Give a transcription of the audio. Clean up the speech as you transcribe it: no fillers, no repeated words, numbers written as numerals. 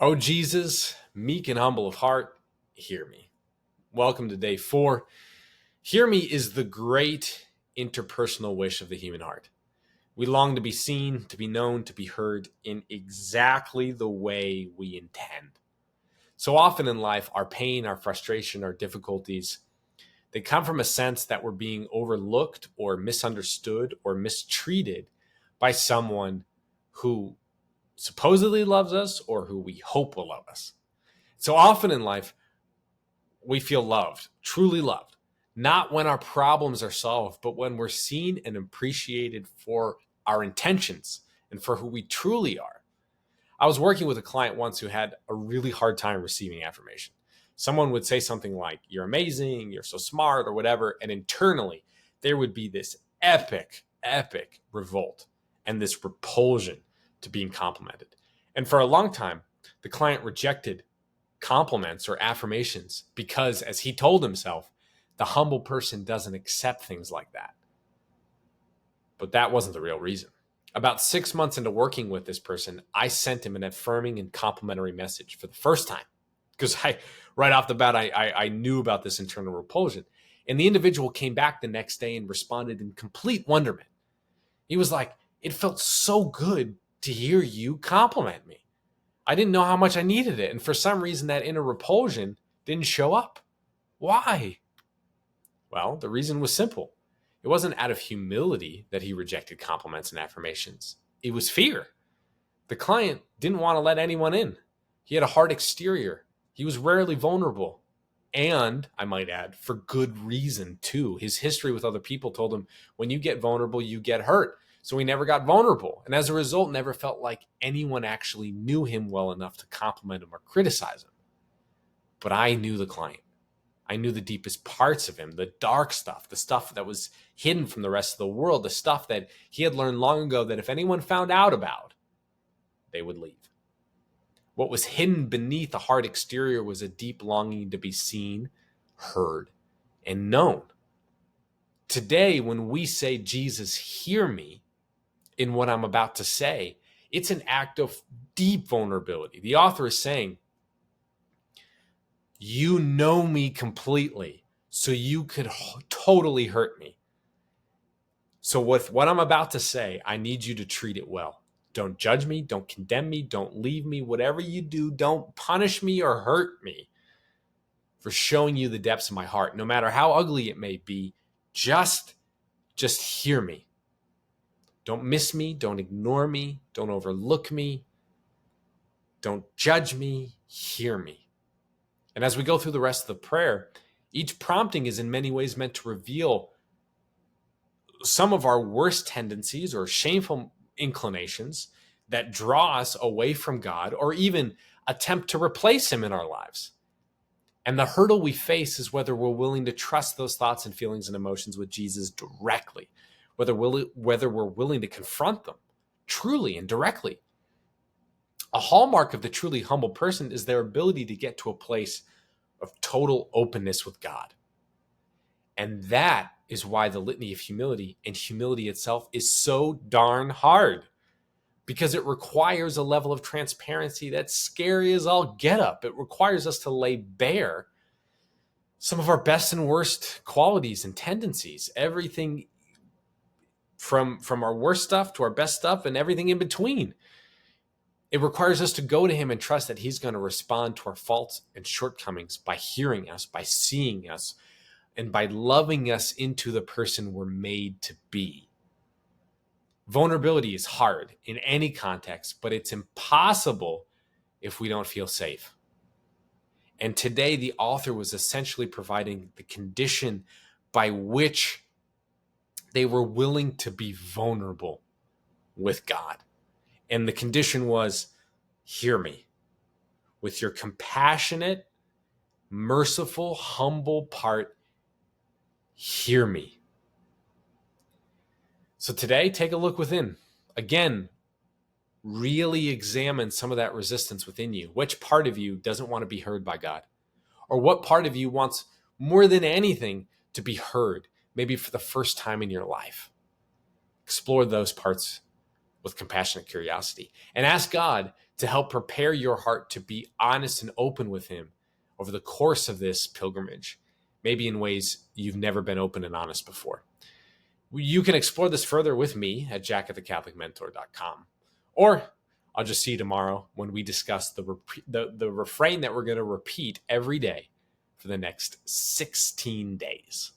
O Jesus, meek and humble of heart, hear me. Welcome to day 4. Hear me is the great interpersonal wish of the human heart. We long to be seen, to be known, to be heard in exactly the way we intend. So often in life, our pain, our frustration, our difficulties, they come from a sense that we're being overlooked or misunderstood or mistreated by someone who supposedly loves us or who we hope will love us. So often in life, we feel loved, truly loved, not when our problems are solved, but when we're seen and appreciated for our intentions and for who we truly are. I was working with a client once who had a really hard time receiving affirmation. Someone would say something like, "You're amazing, you're so smart," or whatever, and internally there would be this epic revolt and this repulsion to being complimented. And for a long time, the client rejected compliments or affirmations because, as he told himself, the humble person doesn't accept things like that. But that wasn't the real reason. About 6 months into working with this person, I sent him an affirming and complimentary message for the first time because right off the bat, I knew about this internal repulsion. And the individual came back the next day and responded in complete wonderment. He was like, "It felt so good to hear you compliment me. I didn't know how much I needed it. And for some reason, that inner repulsion didn't show up. Why?" Well, the reason was simple. It wasn't out of humility that he rejected compliments and affirmations. It was fear. The client didn't want to let anyone in. He had a hard exterior. He was rarely vulnerable. And, I might add, for good reason too. His history with other people told him, when you get vulnerable, you get hurt. So he never got vulnerable. And as a result, never felt like anyone actually knew him well enough to compliment him or criticize him. But I knew the client. I knew the deepest parts of him, the dark stuff, the stuff that was hidden from the rest of the world, the stuff that he had learned long ago that if anyone found out about, they would leave. What was hidden beneath the hard exterior was a deep longing to be seen, heard, and known. Today, when we say, "Jesus, hear me," in what I'm about to say, it's an act of deep vulnerability. The author is saying, you know me completely, so you could totally hurt me. So with what I'm about to say, I need you to treat it well. Don't judge me, don't condemn me, don't leave me. Whatever you do, don't punish me or hurt me for showing you the depths of my heart. No matter how ugly it may be, just hear me. Don't miss me, don't ignore me, don't overlook me, don't judge me, hear me. And as we go through the rest of the prayer, each prompting is in many ways meant to reveal some of our worst tendencies or shameful inclinations that draw us away from God or even attempt to replace him in our lives. And the hurdle we face is whether we're willing to trust those thoughts and feelings and emotions with Jesus directly, whether we're willing to confront them truly and directly. A hallmark of the truly humble person is their ability to get to a place of total openness with God. And that is why the litany of humility and humility itself is so darn hard, because it requires a level of transparency that's scary as all get up. It requires us to lay bare some of our best and worst qualities and tendencies, everything from our worst stuff to our best stuff and everything in between. It requires us to go to him and trust that he's going to respond to our faults and shortcomings by hearing us, by seeing us, and by loving us into the person we're made to be. Vulnerability is hard in any context, but it's impossible if we don't feel safe. And today, the author was essentially providing the condition by which they were willing to be vulnerable with God. And the condition was, hear me. With your compassionate, merciful, humble part, hear me. So today, take a look within. Again, really examine some of that resistance within you. Which part of you doesn't want to be heard by God? Or what part of you wants more than anything to be heard, maybe for the first time in your life? Explore those parts with compassionate curiosity and ask God to help prepare your heart to be honest and open with Him over the course of this pilgrimage, maybe in ways you've never been open and honest before. You can explore this further with me at jackatthecatholicmentor.com. Or I'll just see you tomorrow when we discuss the refrain that we're going to repeat every day for the next 16 days.